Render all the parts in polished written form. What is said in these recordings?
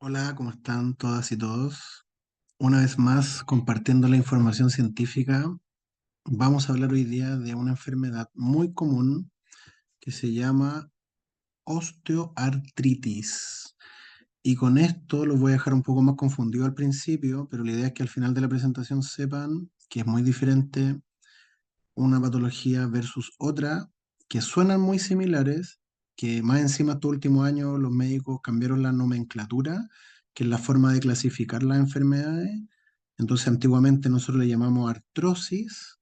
Hola, ¿cómo están todas y todos? Una vez más, compartiendo la información científica, vamos a hablar hoy día de una enfermedad muy común que se llama osteoartritis. Y con esto los voy a dejar un poco más confundido al principio, pero la idea es que al final de la presentación sepan que es muy diferente una patología versus otra, que suenan muy similares, que más encima estos últimos años los médicos cambiaron la nomenclatura, que es la forma de clasificar las enfermedades. Entonces antiguamente nosotros le llamamos artrosis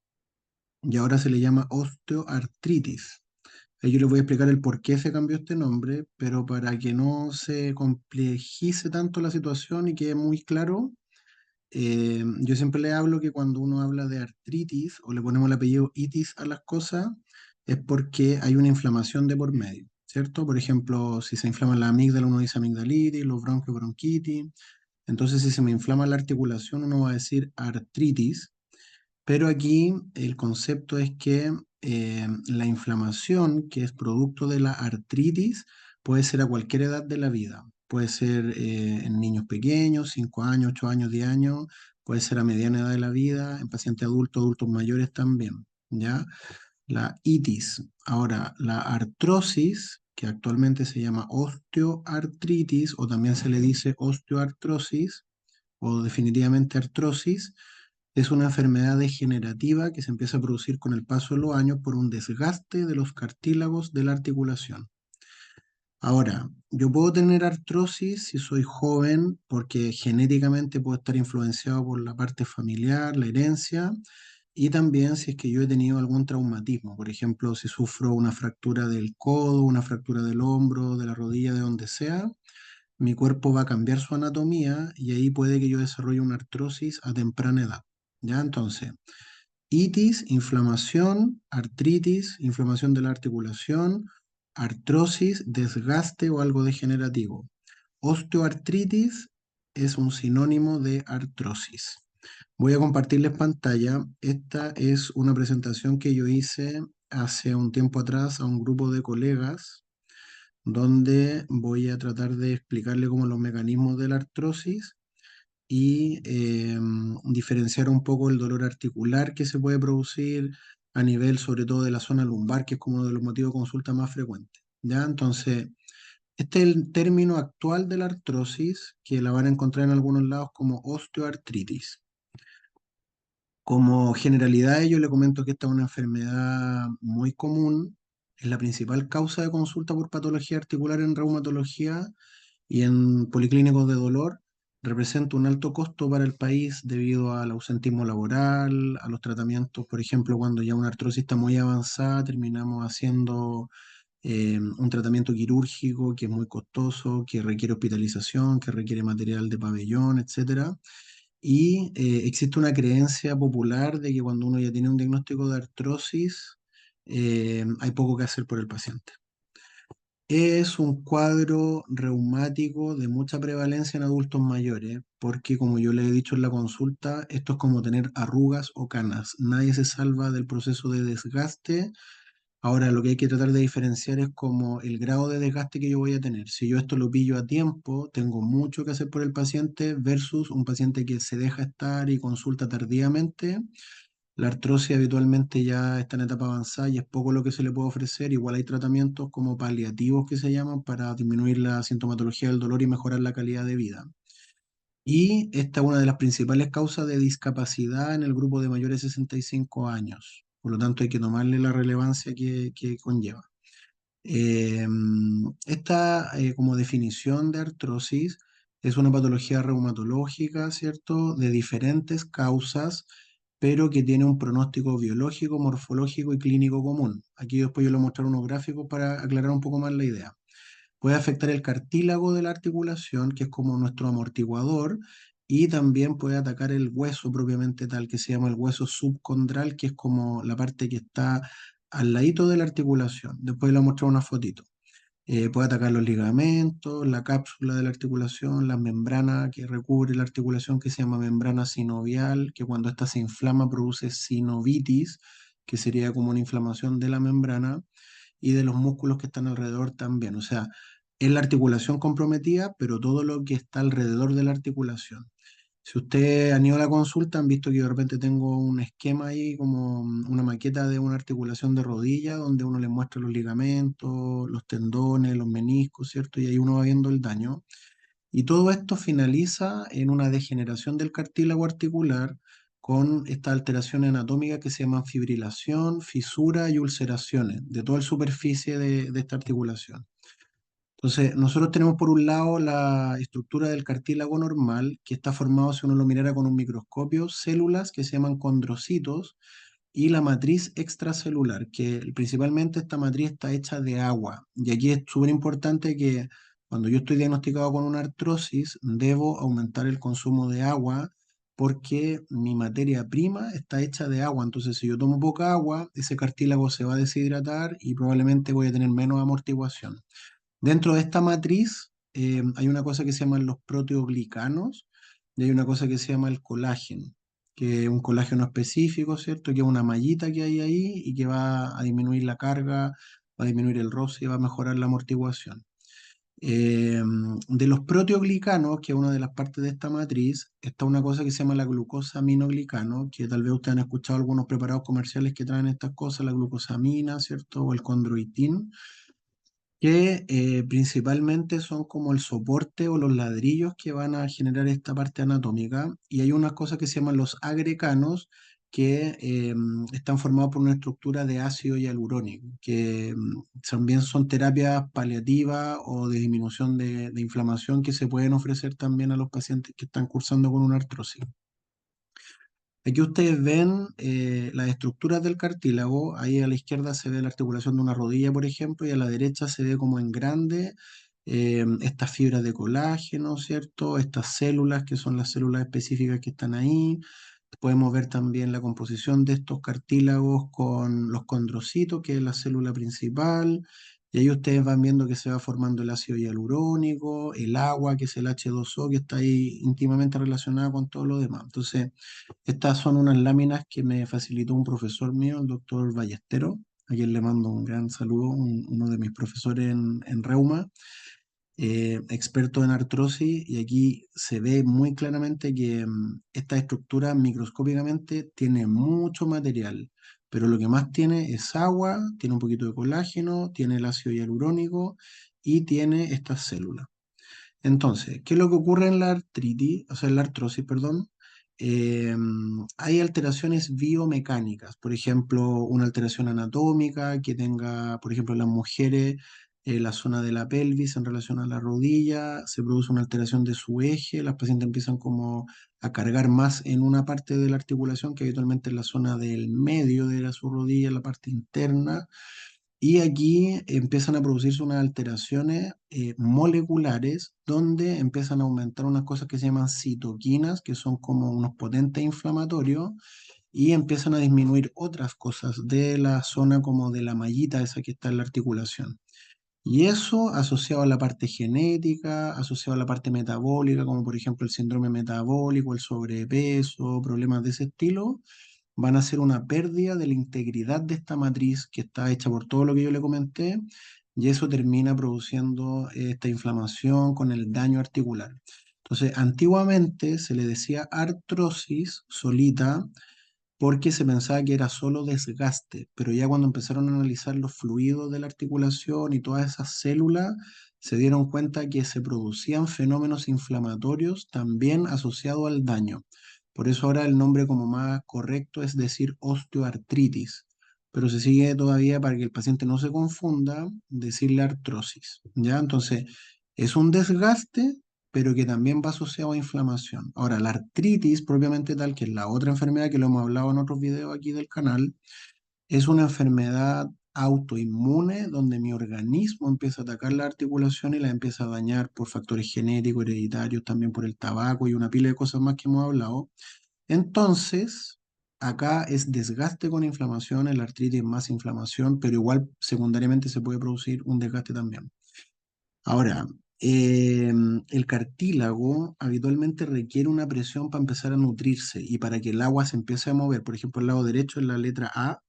y ahora se le llama osteoartritis. Yo les voy a explicar el por qué se cambió este nombre, pero para que no se complejice tanto la situación y quede muy claro, yo siempre le hablo que cuando uno habla de artritis o le ponemos el apellido itis a las cosas, es porque hay una inflamación de por medio, ¿cierto? Por ejemplo, si se inflama la amígdala, uno dice amigdalitis, los bronquios, bronquitis. Entonces, si se me inflama la articulación, uno va a decir artritis. Pero aquí el concepto es que la inflamación, que es producto de la artritis, puede ser a cualquier edad de la vida. Puede ser en niños pequeños, 5 años, 8 años, 10 años, puede ser a mediana edad de la vida, en pacientes adultos, adultos mayores también, ¿ya? La itis. Ahora, la artrosis, que actualmente se llama osteoartritis, o también se le dice osteoartrosis, o definitivamente artrosis, es una enfermedad degenerativa que se empieza a producir con el paso de los años por un desgaste de los cartílagos de la articulación. Ahora, yo puedo tener artrosis si soy joven porque genéticamente puedo estar influenciado por la parte familiar, la herencia, y también si es que yo he tenido algún traumatismo. Por ejemplo, si sufro una fractura del codo, una fractura del hombro, de la rodilla, de donde sea, mi cuerpo va a cambiar su anatomía y ahí puede que yo desarrolle una artrosis a temprana edad. ¿Ya? Entonces, itis, inflamación, artritis, inflamación de la articulación, artrosis, desgaste o algo degenerativo. Osteoartritis es un sinónimo de artrosis. Voy a compartirles pantalla. Esta es una presentación que yo hice hace un tiempo atrás a un grupo de colegas donde voy a tratar de explicarle como los mecanismos de la artrosis y diferenciar un poco el dolor articular que se puede producir a nivel sobre todo de la zona lumbar, que es como uno de los motivos de consulta más frecuentes. ¿Ya? Entonces, este es el término actual de la artrosis, que la van a encontrar en algunos lados como osteoartritis. Como generalidad, yo le comento que esta es una enfermedad muy común, es la principal causa de consulta por patología articular en reumatología y en policlínicos de dolor. Representa un alto costo para el país debido al ausentismo laboral, a los tratamientos, por ejemplo, cuando ya una artrosis está muy avanzada, terminamos haciendo un tratamiento quirúrgico que es muy costoso, que requiere hospitalización, que requiere material de pabellón, etcétera. Y existe una creencia popular de que cuando uno ya tiene un diagnóstico de artrosis, hay poco que hacer por el paciente. Es un cuadro reumático de mucha prevalencia en adultos mayores, porque como yo le he dicho en la consulta, esto es como tener arrugas o canas. Nadie se salva del proceso de desgaste. Ahora, lo que hay que tratar de diferenciar es como el grado de desgaste que yo voy a tener. Si yo esto lo pillo a tiempo, tengo mucho que hacer por el paciente versus un paciente que se deja estar y consulta tardíamente. La artrosis habitualmente ya está en etapa avanzada y es poco lo que se le puede ofrecer. Igual hay tratamientos como paliativos que se llaman para disminuir la sintomatología del dolor y mejorar la calidad de vida. Y esta es una de las principales causas de discapacidad en el grupo de mayores de 65 años. Por lo tanto, hay que tomarle la relevancia que conlleva. Eh, Esta, como definición de artrosis, es una patología reumatológica, ¿cierto? De diferentes causas, pero que tiene un pronóstico biológico, morfológico y clínico común. Aquí después yo le voy a mostrar unos gráficos para aclarar un poco más la idea. Puede afectar el cartílago de la articulación, que es como nuestro amortiguador, y también puede atacar el hueso propiamente tal, que se llama el hueso subcondral, que es como la parte que está al ladito de la articulación. Después le voy a mostrar una fotito. Puede atacar los ligamentos, la cápsula de la articulación, la membrana que recubre la articulación, que se llama membrana sinovial, que cuando ésta se inflama produce sinovitis, que sería como una inflamación de la membrana y de los músculos que están alrededor también. O sea, es la articulación comprometida, pero todo lo que está alrededor de la articulación. Si ustedes han ido a la consulta, han visto que de repente tengo un esquema ahí, como una maqueta de una articulación de rodilla, donde uno les muestra los ligamentos, los tendones, los meniscos, ¿cierto? Y ahí uno va viendo el daño. Y todo esto finaliza en una degeneración del cartílago articular con estas alteraciones anatómicas que se llaman fibrilación, fisura y ulceraciones de toda la superficie de esta articulación. Entonces, nosotros tenemos por un lado la estructura del cartílago normal, que está formado, si uno lo mirara con un microscopio, células que se llaman condrocitos, y la matriz extracelular, que principalmente esta matriz está hecha de agua. Y aquí es súper importante que cuando yo estoy diagnosticado con una artrosis, debo aumentar el consumo de agua porque mi materia prima está hecha de agua. Entonces, si yo tomo poca agua, ese cartílago se va a deshidratar y probablemente voy a tener menos amortiguación. Dentro de esta matriz hay una cosa que se llaman los proteoglicanos y hay una cosa que se llama el colágeno, que es un colágeno específico, ¿cierto? Que es una mallita que hay ahí y que va a disminuir la carga, va a disminuir el roce y va a mejorar la amortiguación. Eh, de los proteoglicanos, que es una de las partes de esta matriz, está una cosa que se llama la glucosaminoglicano, que tal vez ustedes han escuchado algunos preparados comerciales que traen estas cosas, la glucosamina, ¿cierto? O el condroitín que principalmente son como el soporte o los ladrillos que van a generar esta parte anatómica. Y hay unas cosas que se llaman los agrecanos, que están formados por una estructura de ácido hialurónico, que también son terapias paliativas o de disminución de inflamación que se pueden ofrecer también a los pacientes que están cursando con una artrosis. Aquí ustedes ven las estructuras del cartílago. Ahí a la izquierda se ve la articulación de una rodilla, por ejemplo, y a la derecha se ve como en grande estas fibras de colágeno, ¿cierto? Estas células, que son las células específicas que están ahí. Podemos ver también la composición de estos cartílagos con los condrocitos, que es la célula principal. Y ahí ustedes van viendo que se va formando el ácido hialurónico, el agua, que es el H2O, que está ahí íntimamente relacionada con todo lo demás. Entonces, estas son unas láminas que me facilitó un profesor mío, el doctor Ballestero, a quien le mando un gran saludo, uno de mis profesores en reuma, experto en artrosis, y aquí se ve muy claramente que esta estructura microscópicamente tiene mucho material, pero lo que más tiene es agua, tiene un poquito de colágeno, tiene el ácido hialurónico y tiene estas células. Entonces, ¿qué es lo que ocurre en la artritis, o sea, en la artrosis, perdón? Eh, Hay alteraciones biomecánicas, por ejemplo, una alteración anatómica que tenga, por ejemplo, en las mujeres, la zona de la pelvis en relación a la rodilla, se produce una alteración de su eje, las pacientes empiezan como a cargar más en una parte de la articulación que habitualmente es la zona del medio de su rodilla, la parte interna, y aquí empiezan a producirse unas alteraciones moleculares donde empiezan a aumentar unas cosas que se llaman citoquinas, que son como unos potentes inflamatorios, y empiezan a disminuir otras cosas de la zona como de la mallita esa que está en la articulación. Y eso asociado a la parte genética, asociado a la parte metabólica, como por ejemplo el síndrome metabólico, el sobrepeso, problemas de ese estilo, van a ser una pérdida de la integridad de esta matriz que está hecha por todo lo que yo le comenté, y eso termina produciendo esta inflamación con el daño articular. Entonces, antiguamente se le decía artrosis solita porque se pensaba que era solo desgaste, pero ya cuando empezaron a analizar los fluidos de la articulación y todas esas células, se dieron cuenta que se producían fenómenos inflamatorios también asociados al daño. Por eso ahora el nombre como más correcto es decir osteoartritis, pero se sigue todavía para que el paciente no se confunda, decirle artrosis, ¿ya? Entonces, es un desgaste pero que también va asociado a inflamación. Ahora, la artritis propiamente tal, que es la otra enfermedad que lo hemos hablado en otros videos aquí del canal, es una enfermedad autoinmune donde mi organismo empieza a atacar la articulación y la empieza a dañar por factores genéticos, hereditarios, también por el tabaco y una pila de cosas más que hemos hablado. Entonces, acá es desgaste con inflamación, en la artritis es más inflamación, pero igual secundariamente se puede producir un desgaste también. Ahora, el cartílago habitualmente requiere una presión para empezar a nutrirse y para que el agua se empiece a mover. Por ejemplo, el lado derecho es la letra A,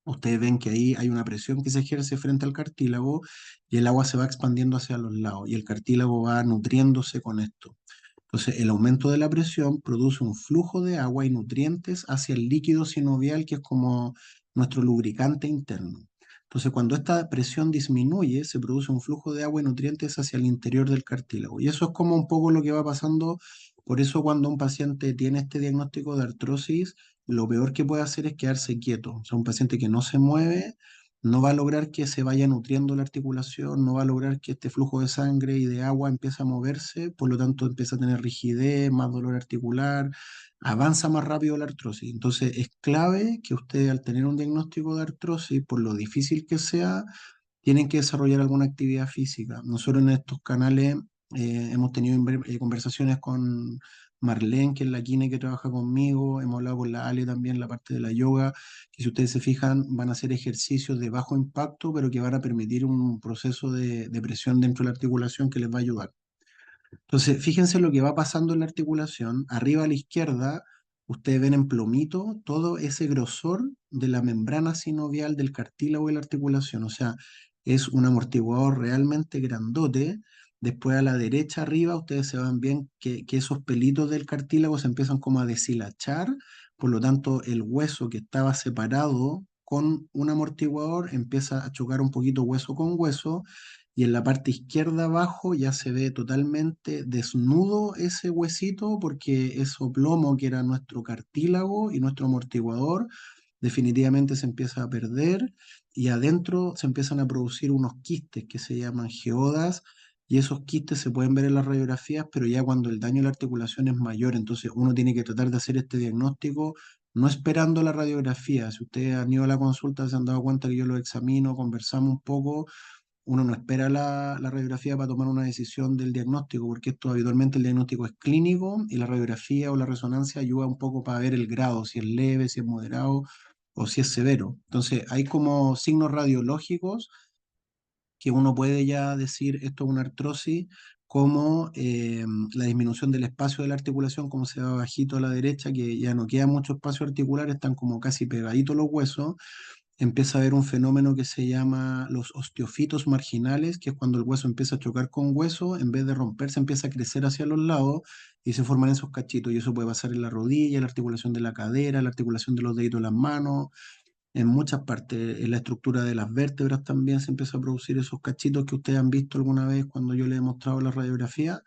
Ustedes ven que ahí hay una presión que se ejerce frente al cartílago y el agua se va expandiendo hacia los lados y el cartílago va nutriéndose con esto. Entonces, el aumento de la presión produce un flujo de agua y nutrientes hacia el líquido sinovial, que es como nuestro lubricante interno. Entonces, cuando esta presión disminuye, se produce un flujo de agua y nutrientes hacia el interior del cartílago. Y eso es como un poco lo que va pasando. Por eso, cuando un paciente tiene este diagnóstico de artrosis, lo peor que puede hacer es quedarse quieto. O sea, un paciente que no se mueve no va a lograr que se vaya nutriendo la articulación, no va a lograr que este flujo de sangre y de agua empiece a moverse, por lo tanto empieza a tener rigidez, más dolor articular, avanza más rápido la artrosis. Entonces es clave que usted al tener un diagnóstico de artrosis, por lo difícil que sea, tienen que desarrollar alguna actividad física. Nosotros en estos canales hemos tenido conversaciones con Marlene, que es la kine que trabaja conmigo, hemos hablado con la Ale también, la parte de la yoga, que si ustedes se fijan van a hacer ejercicios de bajo impacto, pero que van a permitir un proceso de presión dentro de la articulación que les va a ayudar. Entonces, fíjense lo que va pasando en la articulación. Arriba a la izquierda, ustedes ven en plomito todo ese grosor de la membrana sinovial del cartílago de la articulación. O sea, es un amortiguador realmente grandote. Después a la derecha arriba, ustedes se van bien que esos pelitos del cartílago se empiezan como a deshilachar. Por lo tanto, el hueso que estaba separado con un amortiguador empieza a chocar un poquito hueso con hueso y en la parte izquierda abajo ya se ve totalmente desnudo ese huesito porque eso plomo que era nuestro cartílago y nuestro amortiguador definitivamente se empieza a perder y adentro se empiezan a producir unos quistes que se llaman geodas y esos quistes se pueden ver en las radiografías, pero ya cuando el daño a la articulación es mayor, entonces uno tiene que tratar de hacer este diagnóstico no esperando la radiografía. Si ustedes han ido a la consulta, se han dado cuenta que yo lo examino, conversamos un poco, uno no espera la radiografía para tomar una decisión del diagnóstico, porque esto habitualmente el diagnóstico es clínico y la radiografía o la resonancia ayuda un poco para ver el grado, si es leve, si es moderado o si es severo. Entonces, hay como signos radiológicos que uno puede ya decir esto es una artrosis, como la disminución del espacio de la articulación, como se va bajito a la derecha, que ya no queda mucho espacio articular, están como casi pegaditos los huesos, empieza a haber un fenómeno que se llama los osteofitos marginales, que es cuando el hueso empieza a chocar con hueso, en vez de romperse, empieza a crecer hacia los lados y se forman esos cachitos. Y eso puede pasar en la rodilla, en la articulación de la cadera, en la articulación de los deditos de las manos, en muchas partes. En la estructura de las vértebras también se empieza a producir esos cachitos que ustedes han visto alguna vez cuando yo les he mostrado la radiografía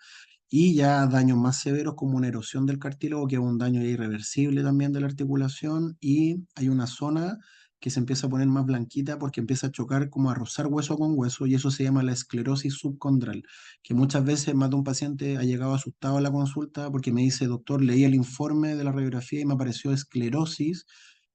y ya daños más severos como una erosión del cartílago, que es un daño ya irreversible también de la articulación, y hay una zona que se empieza a poner más blanquita porque empieza a chocar como a rozar hueso con hueso y eso se llama la esclerosis subcondral, que muchas veces más de un paciente ha llegado asustado a la consulta porque me dice, doctor, leí el informe de la radiografía y me apareció esclerosis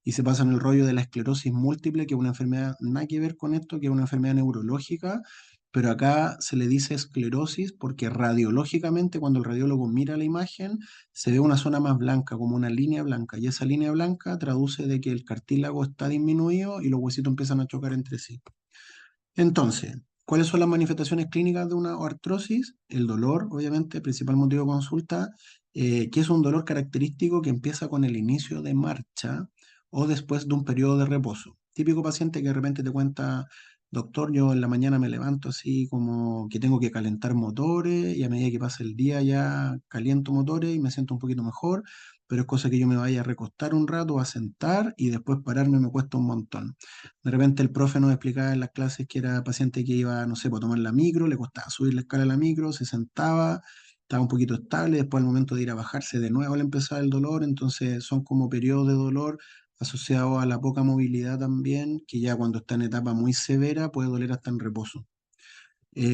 y se pasa en el rollo de la esclerosis múltiple, que es una enfermedad nada que ver con esto, que es una enfermedad neurológica, pero acá se le dice esclerosis porque radiológicamente cuando el radiólogo mira la imagen se ve una zona más blanca, como una línea blanca, y esa línea blanca traduce de que el cartílago está disminuido y los huesitos empiezan a chocar entre sí. Entonces, ¿cuáles son las manifestaciones clínicas de una artrosis? El dolor, obviamente, principal motivo de consulta, que es un dolor característico que empieza con el inicio de marcha o después de un periodo de reposo. Típico paciente que de repente te cuenta, doctor, yo en la mañana me levanto así como que tengo que calentar motores y a medida que pasa el día ya caliento motores y me siento un poquito mejor, pero es cosa que yo me vaya a recostar un rato, a sentar y después pararme me cuesta un montón. De repente el profe nos explicaba en las clases que era paciente que iba, no sé, por tomar la micro, le costaba subir la escala de la micro, se sentaba, estaba un poquito estable, después al momento de ir a bajarse de nuevo le empezaba el dolor, entonces son como periodos de dolor asociados a la poca movilidad también, que ya cuando está en etapa muy severa puede doler hasta en reposo.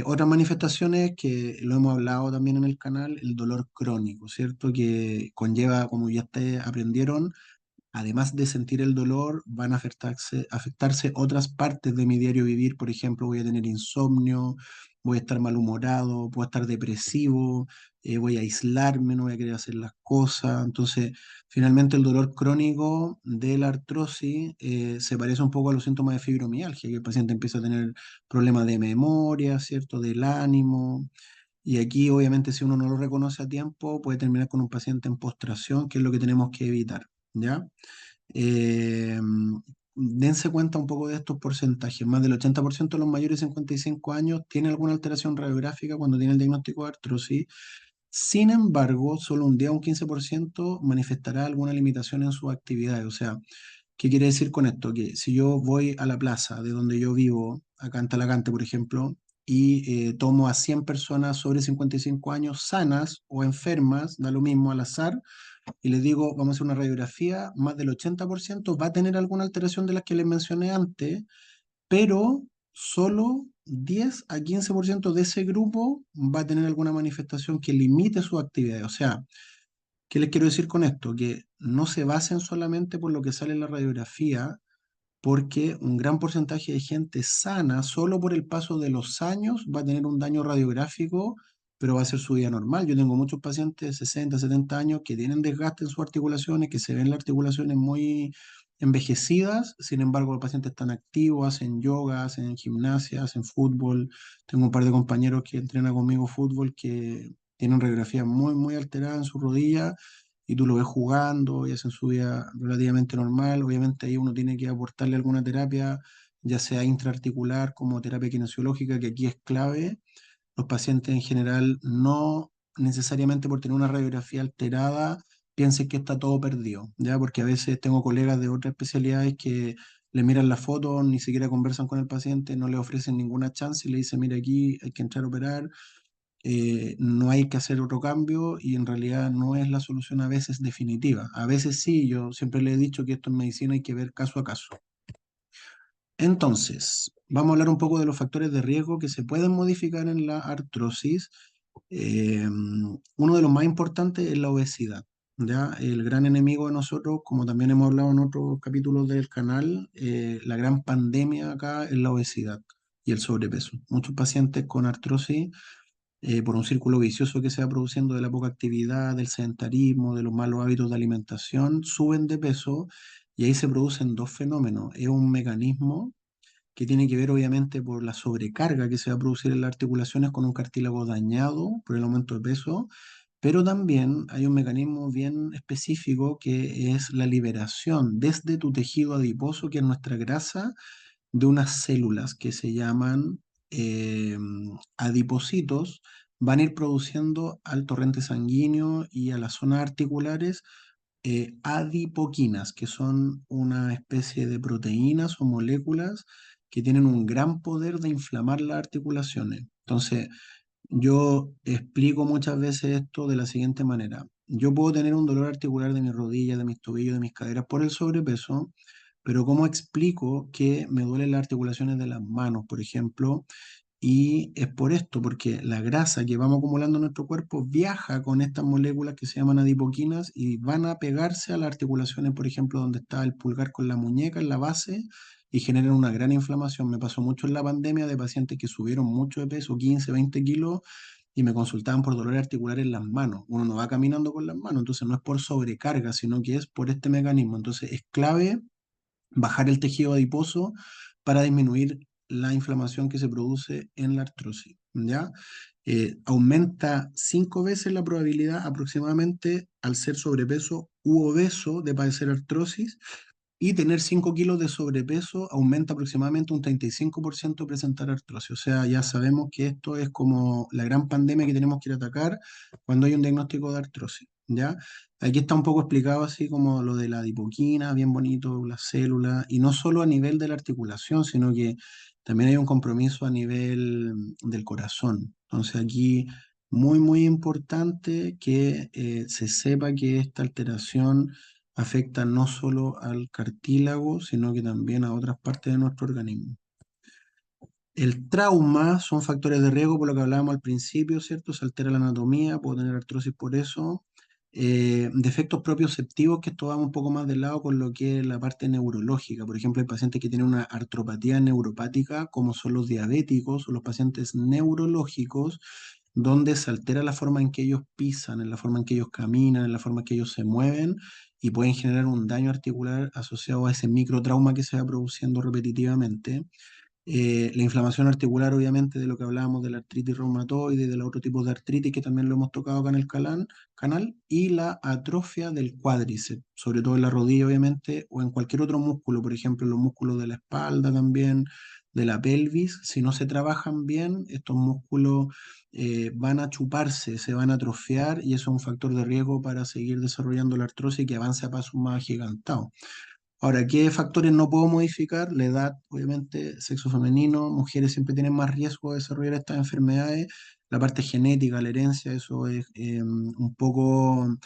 Otras manifestaciones que lo hemos hablado también en el canal, el dolor crónico, ¿cierto? Que conlleva, como ya ustedes aprendieron, además de sentir el dolor, van a afectarse otras partes de mi diario vivir. Por ejemplo, voy a tener insomnio, voy a estar malhumorado, puedo estar depresivo, voy a aislarme, no voy a querer hacer las cosas. Entonces, finalmente el dolor crónico de la artrosis se parece un poco a los síntomas de fibromialgia, que el paciente empieza a tener problemas de memoria, ¿cierto? Del ánimo. Y aquí, obviamente, si uno no lo reconoce a tiempo, puede terminar con un paciente en postración, que es lo que tenemos que evitar, ¿ya? Eh, dense cuenta un poco de estos porcentajes. Más del 80% de los mayores de 55 años tiene alguna alteración radiográfica cuando tiene el diagnóstico de artrosis. Sin embargo, solo un 10 o un 15% manifestará alguna limitación en sus actividades. O sea, ¿qué quiere decir con esto? Que si yo voy a la plaza de donde yo vivo, acá en Talagante, por ejemplo, y tomo a 100 personas sobre 55 años sanas o enfermas, da lo mismo al azar, y les digo, vamos a hacer una radiografía, más del 80% va a tener alguna alteración de las que les mencioné antes, pero solo 10 a 15% de ese grupo va a tener alguna manifestación que limite su actividad. O sea, ¿qué les quiero decir con esto? Que no se basen solamente por lo que sale en la radiografía, porque un gran porcentaje de gente sana, solo por el paso de los años, va a tener un daño radiográfico, pero va a ser su vida normal. Yo tengo muchos pacientes de 60, 70 años que tienen desgaste en sus articulaciones, que se ven las articulaciones muy envejecidas, sin embargo, los pacientes están activos, hacen yoga, hacen gimnasia, hacen fútbol. Tengo un par de compañeros que entrenan conmigo fútbol que tienen radiografía muy, muy alterada en su rodilla y tú lo ves jugando y hacen su vida relativamente normal. Obviamente ahí uno tiene que aportarle alguna terapia, ya sea intraarticular como terapia kinesiológica, que aquí es clave. Los pacientes en general no necesariamente por tener una radiografía alterada piensen que está todo perdido, ¿ya? Porque a veces tengo colegas de otras especialidades que le miran la foto, ni siquiera conversan con el paciente, no le ofrecen ninguna chance y le dicen, mira, aquí hay que entrar a operar, no hay que hacer otro cambio y en realidad no es la solución a veces definitiva. A veces sí, yo siempre le he dicho que esto en medicina hay que ver caso a caso. Entonces, vamos a hablar un poco de los factores de riesgo que se pueden modificar en la artrosis. Uno de los más importantes es la obesidad. ¿Ya? El gran enemigo de nosotros, como también hemos hablado en otros capítulos del canal, la gran pandemia acá es la obesidad y el sobrepeso. Muchos pacientes con artrosis por un círculo vicioso que se va produciendo de la poca actividad, del sedentarismo, de los malos hábitos de alimentación, suben de peso y ahí se producen dos fenómenos. Es un mecanismo que tiene que ver obviamente por la sobrecarga que se va a producir en las articulaciones con un cartílago dañado por el aumento de peso, pero también hay un mecanismo bien específico que es la liberación desde tu tejido adiposo, que es nuestra grasa, de unas células que se llaman eh, adipocitos, van a ir produciendo al torrente sanguíneo y a las zonas articulares adipoquinas, que son una especie de proteínas o moléculas que tienen un gran poder de inflamar las articulaciones. Entonces, yo explico muchas veces esto de la siguiente manera. Yo puedo tener un dolor articular de mis rodillas, de mis tobillos, de mis caderas por el sobrepeso, pero ¿cómo explico que me duelen las articulaciones de las manos, por ejemplo? Y es por esto, porque la grasa que vamos acumulando en nuestro cuerpo viaja con estas moléculas que se llaman adipoquinas y van a pegarse a las articulaciones, por ejemplo, donde está el pulgar con la muñeca en la base y generan una gran inflamación. Me pasó mucho en la pandemia de pacientes que subieron mucho de peso, 15, 20 kilos, y me consultaban por dolor articular en las manos. Uno no va caminando con las manos, entonces no es por sobrecarga, sino que es por este mecanismo. Entonces es clave bajar el tejido adiposo para disminuir la inflamación que se produce en la artrosis, ¿ya? Aumenta 5 veces la probabilidad aproximadamente al ser sobrepeso u obeso de padecer artrosis y tener 5 kilos de sobrepeso aumenta aproximadamente un 35% de presentar artrosis. O sea, ya sabemos que esto es como la gran pandemia que tenemos que ir a atacar cuando hay un diagnóstico de artrosis, ¿ya? Aquí está un poco explicado así como lo de la adipoquina, bien bonito, las células, y no solo a nivel de la articulación, sino que también hay un compromiso a nivel del corazón. Entonces aquí muy, muy importante que se sepa que esta alteración afecta no solo al cartílago, sino que también a otras partes de nuestro organismo. El trauma son factores de riesgo, por lo que hablábamos al principio, ¿cierto? Se altera la anatomía, puedo tener artrosis por eso. Defectos propioceptivos, que esto va un poco más de lado con lo que es la parte neurológica. Por ejemplo, hay pacientes que tienen una artropatía neuropática, como son los diabéticos o los pacientes neurológicos, donde se altera la forma en que ellos pisan, en la forma en que ellos caminan, en la forma en que ellos se mueven y pueden generar un daño articular asociado a ese microtrauma que se va produciendo repetitivamente. La inflamación articular, obviamente, de lo que hablábamos de la artritis reumatoide, de los otros tipos de artritis que también lo hemos tocado acá en el canal, y la atrofia del cuádriceps, sobre todo en la rodilla, obviamente, o en cualquier otro músculo, por ejemplo, los músculos de la espalda también, de la pelvis. Si no se trabajan bien, estos músculos van a chuparse, se van a atrofiar, y eso es un factor de riesgo para seguir desarrollando la artrosis que avance a pasos más agigantados. Ahora, ¿qué factores no puedo modificar? La edad, obviamente, sexo femenino, mujeres siempre tienen más riesgo de desarrollar estas enfermedades. La parte genética, la herencia, eso es un poco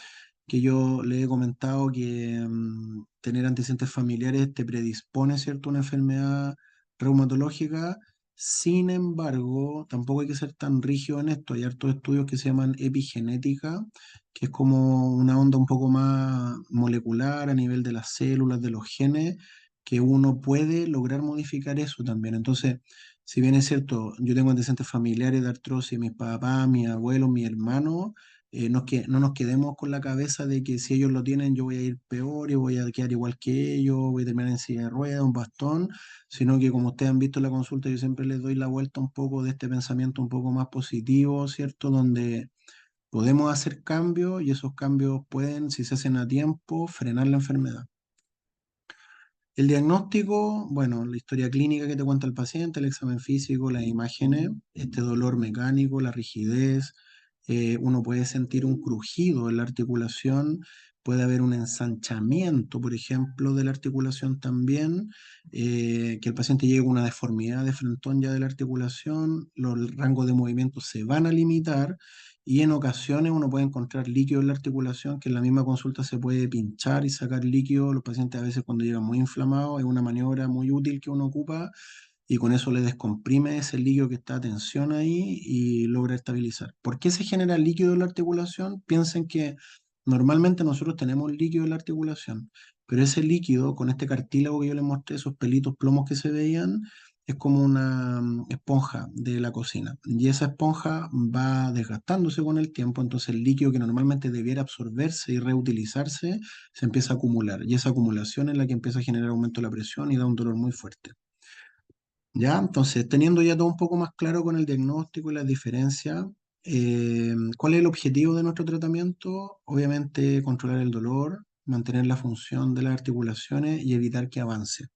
que yo le he comentado que tener antecedentes familiares te predispone, ¿cierto?, a una enfermedad reumatológica. Sin embargo, tampoco hay que ser tan rígido en esto. Hay hartos estudios que se llaman epigenética, que es como una onda un poco más molecular a nivel de las células, de los genes, que uno puede lograr modificar eso también. Entonces, si bien es cierto, yo tengo antecedentes familiares de artrosis, mis papás, mis abuelos, mis hermanos, no nos quedemos con la cabeza de que si ellos lo tienen, yo voy a ir peor y voy a quedar igual que ellos, voy a terminar en silla de ruedas, un bastón, sino que como ustedes han visto en la consulta, yo siempre les doy la vuelta un poco de este pensamiento un poco más positivo, ¿cierto? Donde podemos hacer cambios y esos cambios pueden, si se hacen a tiempo, frenar la enfermedad. El diagnóstico, bueno, la historia clínica que te cuenta el paciente, el examen físico, las imágenes, este dolor mecánico, la rigidez, uno puede sentir un crujido en la articulación, puede haber un ensanchamiento, por ejemplo, de la articulación también, que el paciente llegue con una deformidad de frentón ya de la articulación, los rangos de movimiento se van a limitar y en ocasiones uno puede encontrar líquido en la articulación, que en la misma consulta se puede pinchar y sacar líquido. Los pacientes a veces cuando llegan muy inflamados es una maniobra muy útil que uno ocupa y con eso le descomprime ese líquido que está a tensión ahí y logra estabilizar. ¿Por qué se genera líquido en la articulación? Piensen que normalmente nosotros tenemos líquido en la articulación, pero ese líquido con este cartílago que yo les mostré, esos pelitos plomos que se veían, es como una esponja de la cocina. Y esa esponja va desgastándose con el tiempo, entonces el líquido que normalmente debiera absorberse y reutilizarse se empieza a acumular. Y esa acumulación es la que empieza a generar aumento de la presión y da un dolor muy fuerte. ¿Ya? Entonces, teniendo ya todo un poco más claro con el diagnóstico y las diferencias, ¿cuál es el objetivo de nuestro tratamiento? Obviamente, controlar el dolor, mantener la función de las articulaciones y evitar que avance.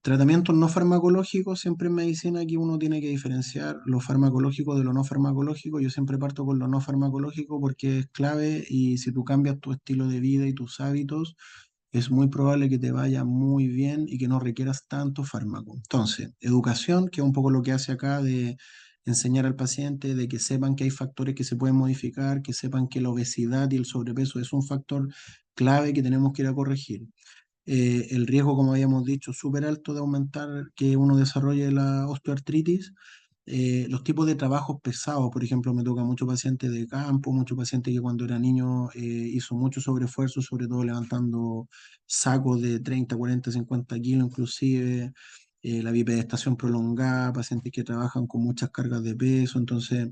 Tratamientos no farmacológicos, siempre en medicina aquí uno tiene que diferenciar lo farmacológico de lo no farmacológico. Yo siempre parto con lo no farmacológico porque es clave y si tú cambias tu estilo de vida y tus hábitos, es muy probable que te vaya muy bien y que no requieras tanto fármaco. Entonces, educación, que es un poco lo que hace acá de enseñar al paciente, de que sepan que hay factores que se pueden modificar, que sepan que la obesidad y el sobrepeso es un factor clave que tenemos que ir a corregir. El riesgo, como habíamos dicho, súper alto de aumentar que uno desarrolle la osteoartritis. Los tipos de trabajos pesados, por ejemplo, me toca mucho paciente de campo, mucho paciente que cuando era niño hizo mucho sobreesfuerzo, sobre todo levantando sacos de 30, 40, 50 kilos inclusive, la bipedestación prolongada, pacientes que trabajan con muchas cargas de peso, entonces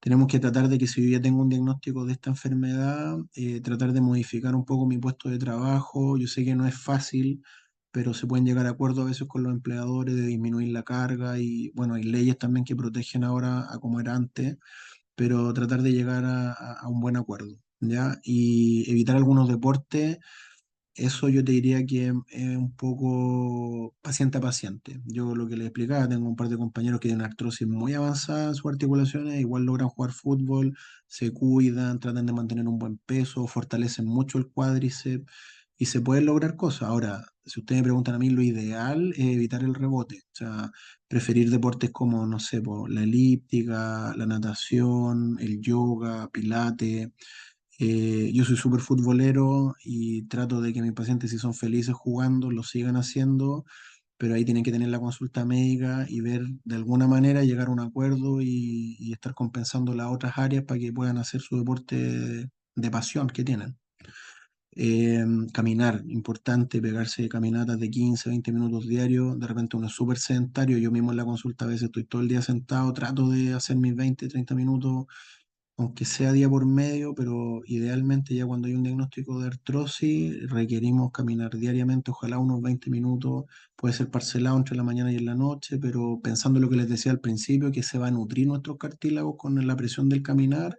tenemos que tratar de que si yo ya tengo un diagnóstico de esta enfermedad, tratar de modificar un poco mi puesto de trabajo. Yo sé que no es fácil, pero se pueden llegar a acuerdos a veces con los empleadores de disminuir la carga y bueno, hay leyes también que protegen ahora a como era antes, pero tratar de llegar a un buen acuerdo, ¿ya? Y evitar algunos deportes, eso yo te diría que es un poco paciente a paciente. Yo lo que les explicaba, tengo un par de compañeros que tienen artrosis muy avanzada en sus articulaciones, igual logran jugar fútbol, se cuidan, tratan de mantener un buen peso, fortalecen mucho el cuádriceps y se pueden lograr cosas. Ahora, si ustedes me preguntan a mí, lo ideal es evitar el rebote, o sea, preferir deportes como, no sé, po, la elíptica, la natación, el yoga, pilates. Yo soy súper futbolero y trato de que mis pacientes, si son felices jugando, lo sigan haciendo, pero ahí tienen que tener la consulta médica y ver de alguna manera llegar a un acuerdo y estar compensando las otras áreas para que puedan hacer su deporte de pasión que tienen. Caminar, importante, pegarse caminatas de 15 20 minutos diarios. De repente uno es súper sedentario. Yo mismo en la consulta a veces estoy todo el día sentado, trato de hacer mis 20 30 minutos aunque sea día por medio, pero idealmente ya cuando hay un diagnóstico de artrosis, requerimos caminar diariamente, ojalá unos 20 minutos, puede ser parcelado entre la mañana y en la noche, pero pensando lo que les decía al principio, que se va a nutrir nuestros cartílagos con la presión del caminar,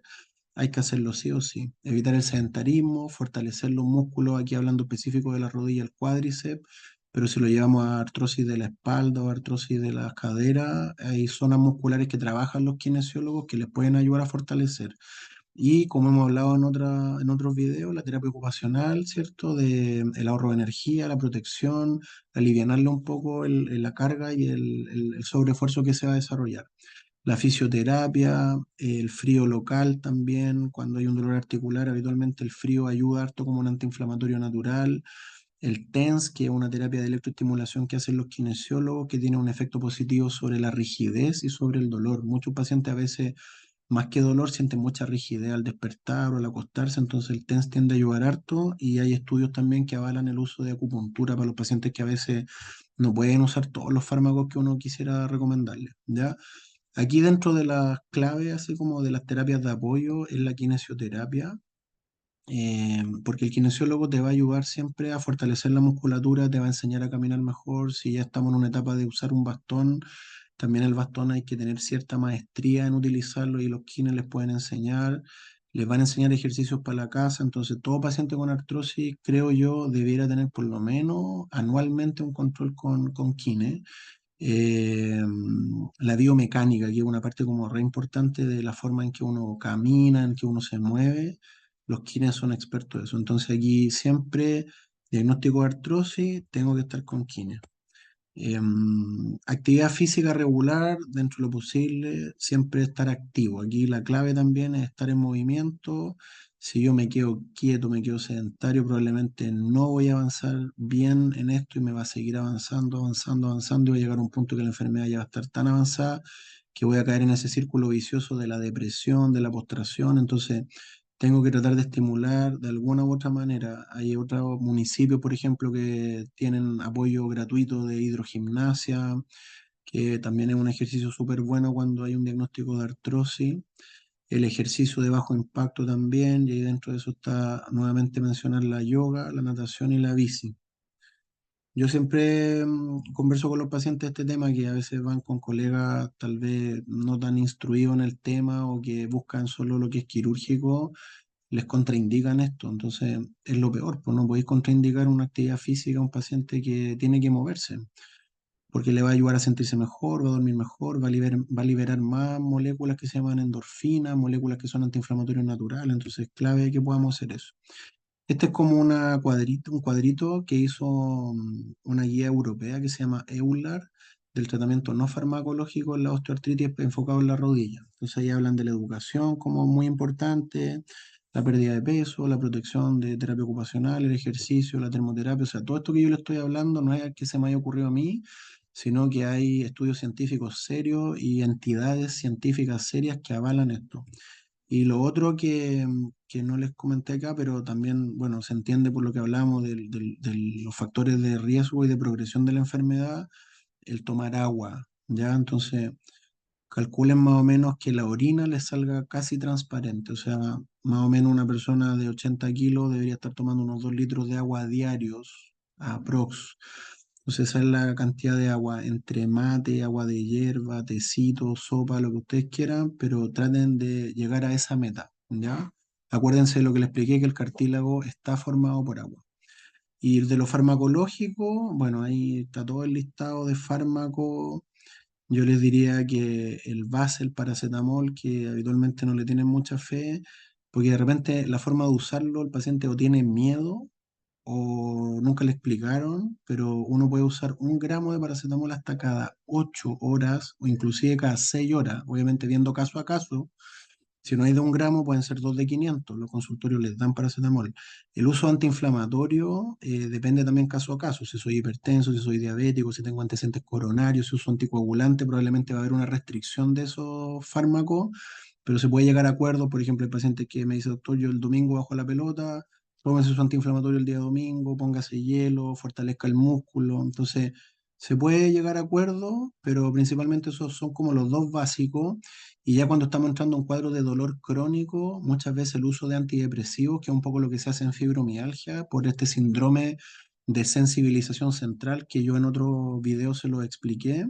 hay que hacerlo sí o sí. Evitar el sedentarismo, fortalecer los músculos, aquí hablando específico de la rodilla, el cuádriceps, pero si lo llevamos a artrosis de la espalda o artrosis de las caderas, hay zonas musculares que trabajan los kinesiólogos que les pueden ayudar a fortalecer. Y como hemos hablado en otros videos, la terapia ocupacional, ¿cierto? De el ahorro de energía, la protección, alivianarle un poco la carga y el sobreesfuerzo que se va a desarrollar. La fisioterapia, el frío local también, cuando hay un dolor articular, habitualmente el frío ayuda harto como un antiinflamatorio natural. El TENS, que es una terapia de electroestimulación que hacen los kinesiólogos, que tiene un efecto positivo sobre la rigidez y sobre el dolor. Muchos pacientes a veces, más que dolor, sienten mucha rigidez al despertar o al acostarse, entonces el TENS tiende a ayudar harto y hay estudios también que avalan el uso de acupuntura para los pacientes que a veces no pueden usar todos los fármacos que uno quisiera recomendarles, ¿ya? Aquí dentro de las claves, así como de las terapias de apoyo, es la kinesioterapia, porque el kinesiólogo te va a ayudar siempre a fortalecer la musculatura, te va a enseñar a caminar mejor. Si ya estamos en una etapa de usar un bastón, también el bastón hay que tener cierta maestría en utilizarlo y los kines les pueden enseñar. Les van a enseñar ejercicios para la casa, entonces todo paciente con artrosis, creo yo, debiera tener por lo menos anualmente un control con kine. Eh, la biomecánica, que es una parte como re importante de la forma en que uno camina, en que uno se mueve, los kines son expertos de eso. Entonces aquí siempre, diagnóstico de artrosis, tengo que estar con kines. Actividad física regular, dentro de lo posible, siempre estar activo. Aquí la clave también es estar en movimiento. Si yo me quedo quieto, me quedo sedentario, probablemente no voy a avanzar bien en esto y me va a seguir avanzando, avanzando, avanzando y va a llegar a un punto que la enfermedad ya va a estar tan avanzada que voy a caer en ese círculo vicioso de la depresión, de la postración. Entonces, tengo que tratar de estimular de alguna u otra manera. Hay otros municipios, por ejemplo, que tienen apoyo gratuito de hidrogimnasia, que también es un ejercicio súper bueno cuando hay un diagnóstico de artrosis. El ejercicio de bajo impacto también, y ahí dentro de eso está nuevamente mencionar la yoga, la natación y la bici. Yo siempre converso con los pacientes de este tema que a veces van con colegas tal vez no tan instruidos en el tema o que buscan solo lo que es quirúrgico, les contraindican esto. Entonces, es lo peor, pues no podéis contraindicar una actividad física a un paciente que tiene que moverse, porque le va a ayudar a sentirse mejor, va a dormir mejor, va a liberar más moléculas que se llaman endorfinas, moléculas que son antiinflamatorios naturales. Entonces, es clave que podamos hacer eso. Este es como un cuadrito que hizo una guía europea que se llama EULAR, del tratamiento no farmacológico en la osteoartritis enfocado en la rodilla. Entonces ahí hablan de la educación como muy importante, la pérdida de peso, la protección de terapia ocupacional, el ejercicio, la termoterapia. O sea, todo esto que yo le estoy hablando no es que se me haya ocurrido a mí, sino que hay estudios científicos serios y entidades científicas serias que avalan esto. Y lo otro que no les comenté acá, pero también, bueno, se entiende por lo que hablamos de los factores de riesgo y de progresión de la enfermedad, el tomar agua, ¿ya? Entonces, calculen más o menos que la orina les salga casi transparente, o sea, más o menos una persona de 80 kilos debería estar tomando unos 2 litros de agua diarios, aprox. Entonces esa es la cantidad de agua, entre mate, agua de hierba, tecito, sopa, lo que ustedes quieran, pero traten de llegar a esa meta, ¿ya? Acuérdense de lo que les expliqué, que el cartílago está formado por agua. Y de lo farmacológico, bueno, ahí está todo el listado de fármacos. Yo les diría que el base, el paracetamol, que habitualmente no le tienen mucha fe, porque de repente la forma de usarlo, el paciente o tiene miedo o nunca le explicaron, pero uno puede usar 1 gramo de paracetamol hasta cada 8 horas o inclusive cada 6 horas, obviamente viendo caso a caso. Si no hay de 1 gramo, pueden ser dos de 500. Los consultorios les dan paracetamol. El uso antiinflamatorio depende también caso a caso. Si soy hipertenso, si soy diabético, si tengo antecedentes coronarios, si uso anticoagulante, probablemente va a haber una restricción de esos fármacos, pero se puede llegar a acuerdos. Por ejemplo, el paciente que me dice, doctor, yo el domingo bajo la pelota, tómese su antiinflamatorio el día domingo, póngase hielo, fortalezca el músculo. Entonces, se puede llegar a acuerdos, pero principalmente esos son como los dos básicos. Y ya cuando estamos entrando a un cuadro de dolor crónico, muchas veces el uso de antidepresivos, que es un poco lo que se hace en fibromialgia, por este síndrome de sensibilización central que yo en otro video se lo expliqué.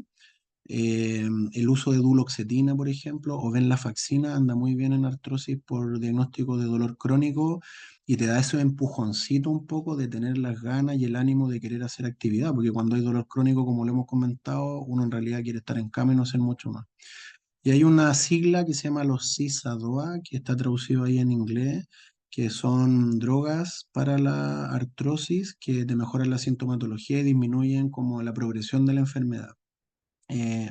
El uso de duloxetina, por ejemplo, o venlafaxina anda muy bien en artrosis por diagnóstico de dolor crónico y te da ese empujoncito un poco de tener las ganas y el ánimo de querer hacer actividad, porque cuando hay dolor crónico, como lo hemos comentado, uno en realidad quiere estar en cama y no hacer mucho más. Y hay una sigla que se llama los CISADOA, que está traducido ahí en inglés, que son drogas para la artrosis que te mejoran la sintomatología y disminuyen como la progresión de la enfermedad.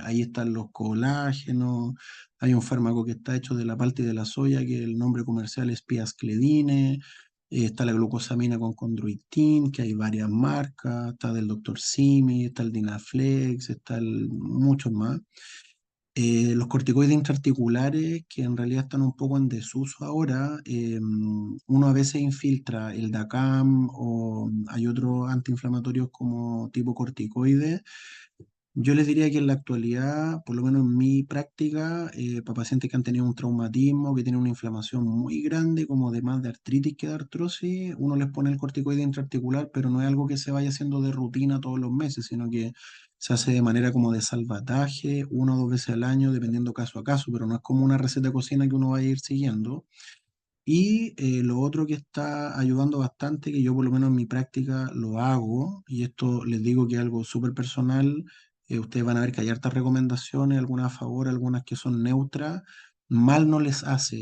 Ahí están los colágenos, hay un fármaco que está hecho de la palta y de la soya, que el nombre comercial es Piascledine, está la glucosamina con chondroitin, que hay varias marcas, está del Dr. Simi, está el Dinaflex, muchos más. Los corticoides intraarticulares, que en realidad están un poco en desuso ahora, uno a veces infiltra el DACAM o hay otros antiinflamatorios como tipo corticoides. Yo les diría que en la actualidad, por lo menos en mi práctica, para pacientes que han tenido un traumatismo, que tienen una inflamación muy grande, como de más de artritis que de artrosis, uno les pone el corticoide intraarticular, pero no es algo que se vaya haciendo de rutina todos los meses, sino que se hace de manera como de salvataje, una o dos veces al año, dependiendo caso a caso, pero no es como una receta de cocina que uno vaya a ir siguiendo. Y lo otro que está ayudando bastante, que yo por lo menos en mi práctica lo hago, y esto les digo que es algo súper personal, ustedes van a ver que hay hartas recomendaciones, algunas a favor, algunas que son neutras, mal no les hace,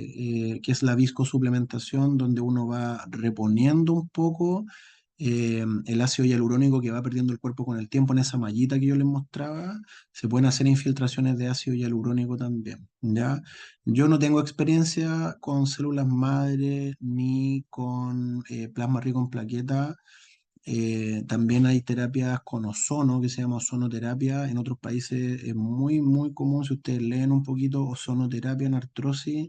que es la viscosuplementación, donde uno va reponiendo un poco el ácido hialurónico que va perdiendo el cuerpo con el tiempo en esa mallita que yo les mostraba, se pueden hacer infiltraciones de ácido hialurónico también, ¿ya? Yo no tengo experiencia con células madre ni con plasma rico en plaqueta. También hay terapias con ozono, que se llama ozonoterapia. En otros países es muy, muy común. Si ustedes leen un poquito ozonoterapia en artrosis,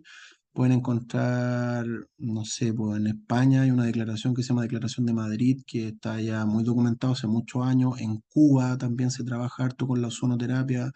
pueden encontrar, no sé, pues en España hay una declaración que se llama Declaración de Madrid, que está ya muy documentado hace muchos años. En Cuba también se trabaja harto con la ozonoterapia,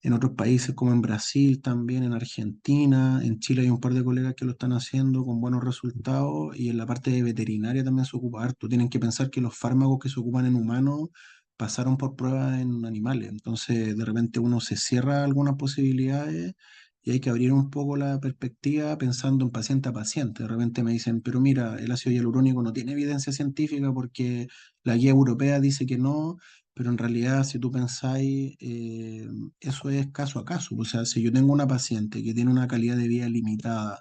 en otros países como en Brasil también, en Argentina, en Chile hay un par de colegas que lo están haciendo con buenos resultados y en la parte de veterinaria también se ocupa harto. Tienen que pensar que los fármacos que se ocupan en humanos pasaron por pruebas en animales, entonces de repente uno se cierra a algunas posibilidades y hay que abrir un poco la perspectiva pensando en paciente a paciente. De repente me dicen, pero mira, el ácido hialurónico no tiene evidencia científica porque la guía europea dice que no, pero en realidad si tú pensáis, eso es caso a caso. O sea, si yo tengo una paciente que tiene una calidad de vida limitada,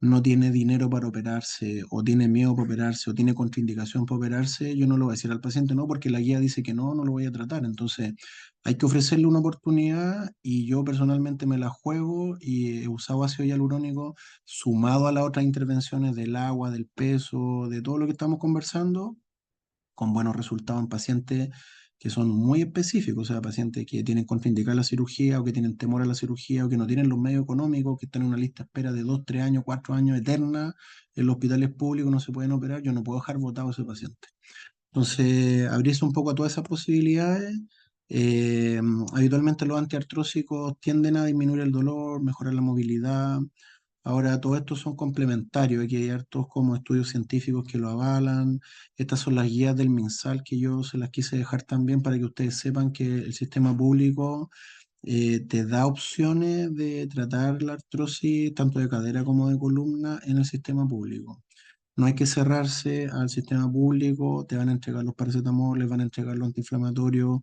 no tiene dinero para operarse, o tiene miedo para operarse, o tiene contraindicación para operarse, yo no lo voy a decir al paciente no, porque la guía dice que no, no lo voy a tratar. Entonces, hay que ofrecerle una oportunidad y yo personalmente me la juego y he usado ácido hialurónico sumado a las otras intervenciones del agua, del peso, de todo lo que estamos conversando con buenos resultados en pacientes que son muy específicos, o sea, pacientes que tienen contraindicada la cirugía o que tienen temor a la cirugía o que no tienen los medios económicos, que están en una lista de espera de 2, 3 años, 4 años eterna en los hospitales públicos, no se pueden operar, yo no puedo dejar votado a ese paciente. Entonces, abrirse un poco a todas esas posibilidades. Eh, Habitualmente los antiartrósicos tienden a disminuir el dolor, mejorar la movilidad. Ahora, todo esto son complementarios, aquí hay hartos como estudios científicos que lo avalan. Estas son las guías del MinSal que yo se las quise dejar también para que ustedes sepan que el sistema público te da opciones de tratar la artrosis tanto de cadera como de columna en el sistema público. No hay que cerrarse al sistema público, te van a entregar los paracetamol, les van a entregar los antiinflamatorios,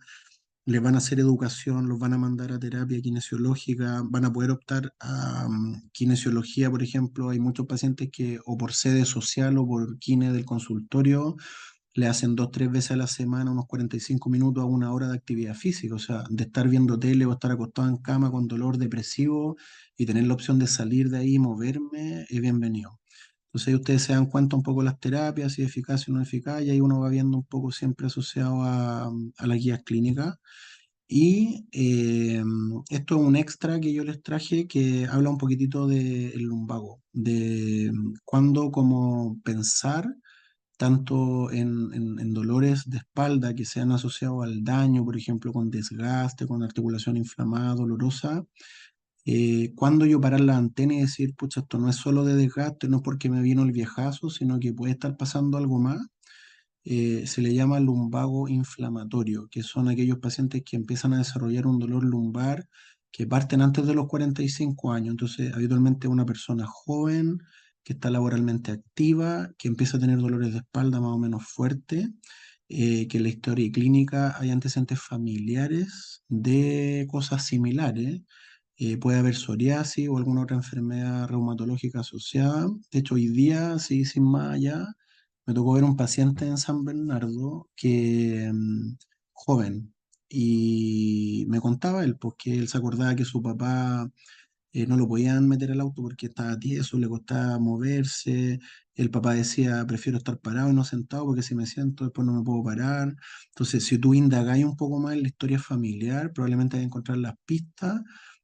les van a hacer educación, los van a mandar a terapia kinesiológica, van a poder optar a kinesiología, por ejemplo. Hay muchos pacientes que o por sede social o por kine del consultorio le hacen 2, 3 veces a la semana unos 45 minutos a 1 hora de actividad física, o sea, de estar viendo tele o estar acostado en cama con dolor depresivo y tener la opción de salir de ahí y moverme, es bienvenido. Entonces ahí ustedes se dan cuenta un poco las terapias, si es eficaz o no eficaz, y ahí uno va viendo un poco siempre asociado a las guías clínicas. Y esto es un extra que yo les traje que habla un poquitito del lumbago, de cuándo como pensar tanto en dolores de espalda que sean asociados al daño, por ejemplo, con desgaste, con articulación inflamada, dolorosa, Cuando yo parar la antena y decir, pucha, esto no es solo de desgaste, no es porque me vino el viejazo, sino que puede estar pasando algo más, se le llama lumbago inflamatorio, que son aquellos pacientes que empiezan a desarrollar un dolor lumbar que parten antes de los 45 años. Entonces, habitualmente una persona joven que está laboralmente activa, que empieza a tener dolores de espalda más o menos fuertes, que en la historia clínica hay antecedentes familiares de cosas similares. Puede haber psoriasis o alguna otra enfermedad reumatológica asociada. De hecho, hoy día, sí, sin más allá, me tocó ver un paciente en San Bernardo que, joven, y me contaba él, porque él se acordaba que su papá no lo podían meter al auto porque estaba tieso, le costaba moverse. El papá decía, prefiero estar parado y no sentado porque si me siento después no me puedo parar. Entonces, si tú indagáis un poco más en la historia familiar, probablemente vas a encontrar las pistas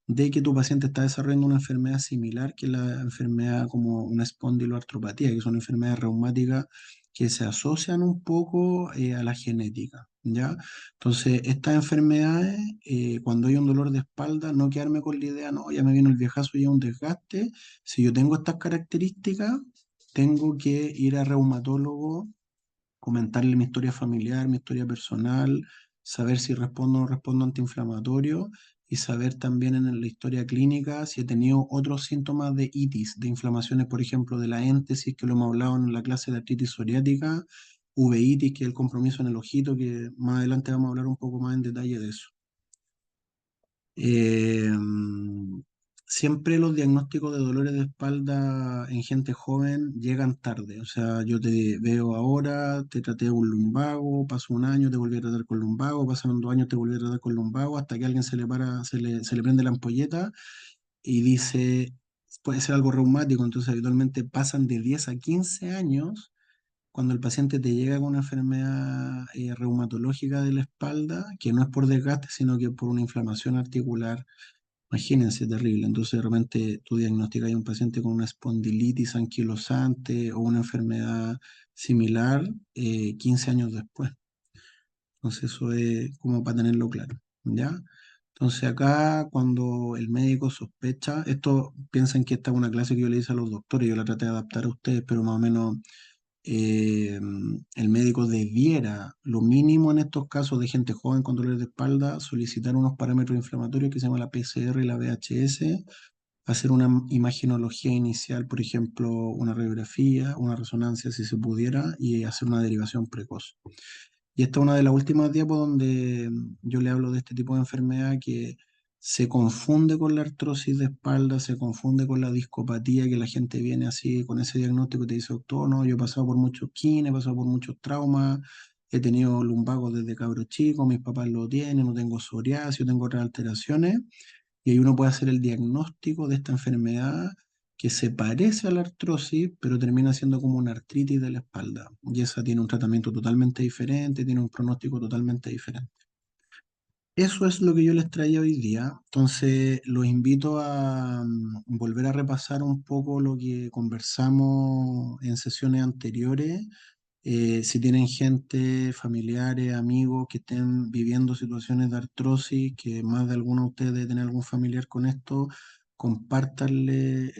de que tu paciente está desarrollando una enfermedad similar que la enfermedad como una espondiloartropatía, que son enfermedades reumáticas que se asocian un poco a la genética, ¿ya? Entonces, estas enfermedades, cuando hay un dolor de espalda, no quedarme con la idea, no, ya me viene el viejazo y ya un desgaste. Si yo tengo estas características, tengo que ir a reumatólogo, comentarle mi historia familiar, mi historia personal, saber si respondo o no respondo antiinflamatorio y saber también en la historia clínica si he tenido otros síntomas de itis, de inflamaciones, por ejemplo, de la éntesis, que lo hemos hablado en la clase de artritis psoriática, uveitis, que es el compromiso en el ojito, que más adelante vamos a hablar un poco más en detalle de eso. Eh, Siempre los diagnósticos de dolores de espalda en gente joven llegan tarde. O sea, yo te veo ahora, te traté un lumbago, pasó un año, te volví a tratar con lumbago, pasaron 2 años, te volví a tratar con lumbago, hasta que alguien se le para, se le prende la ampolleta y dice, puede ser algo reumático. Entonces, habitualmente pasan de 10 a 15 años cuando el paciente te llega con una enfermedad reumatológica de la espalda, que no es por desgaste, sino que por una inflamación articular. Imagínense, terrible. Entonces, de repente tú diagnosticas a un paciente con una espondilitis anquilosante o una enfermedad similar 15 años después. Entonces, eso es como para tenerlo claro, ¿ya? Entonces, acá cuando el médico sospecha, esto piensan que esta es una clase que yo le hice a los doctores, yo la traté de adaptar a ustedes, pero más o menos eh, el médico debiera, lo mínimo en estos casos de gente joven con dolores de espalda, solicitar unos parámetros inflamatorios que se llaman la PCR y la VHS, hacer una imagenología inicial, por ejemplo, una radiografía, una resonancia si se pudiera, y hacer una derivación precoz. Y esta es una de las últimas diapos donde yo le hablo de este tipo de enfermedad que se confunde con la artrosis de espalda, se confunde con la discopatía, que la gente viene así con ese diagnóstico y te dice, doctor, no, yo he pasado por muchos kines, he pasado por muchos traumas, he tenido lumbago desde cabro chico, mis papás lo tienen, no tengo psoriasis, tengo otras alteraciones, y ahí uno puede hacer el diagnóstico de esta enfermedad que se parece a la artrosis, pero termina siendo como una artritis de la espalda. Y esa tiene un tratamiento totalmente diferente, tiene un pronóstico totalmente diferente. Eso es lo que yo les traía hoy día. Entonces, los invito a volver a repasar un poco lo que conversamos en sesiones anteriores. Si tienen gente, familiares, amigos que estén viviendo situaciones de artrosis, que más de alguno de ustedes debe tener algún familiar con esto, compártanle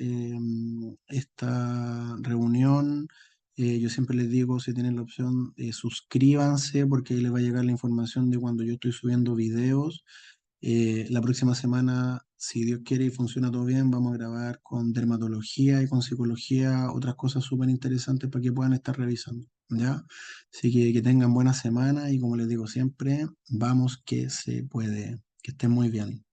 esta reunión. Yo siempre les digo, si tienen la opción, suscríbanse porque ahí les va a llegar la información de cuando yo estoy subiendo videos. La próxima semana, si Dios quiere y funciona todo bien, vamos a grabar con dermatología y con psicología, otras cosas súper interesantes para que puedan estar revisando, ¿ya? Así que tengan buena semana y como les digo siempre, vamos que se puede. Que estén muy bien.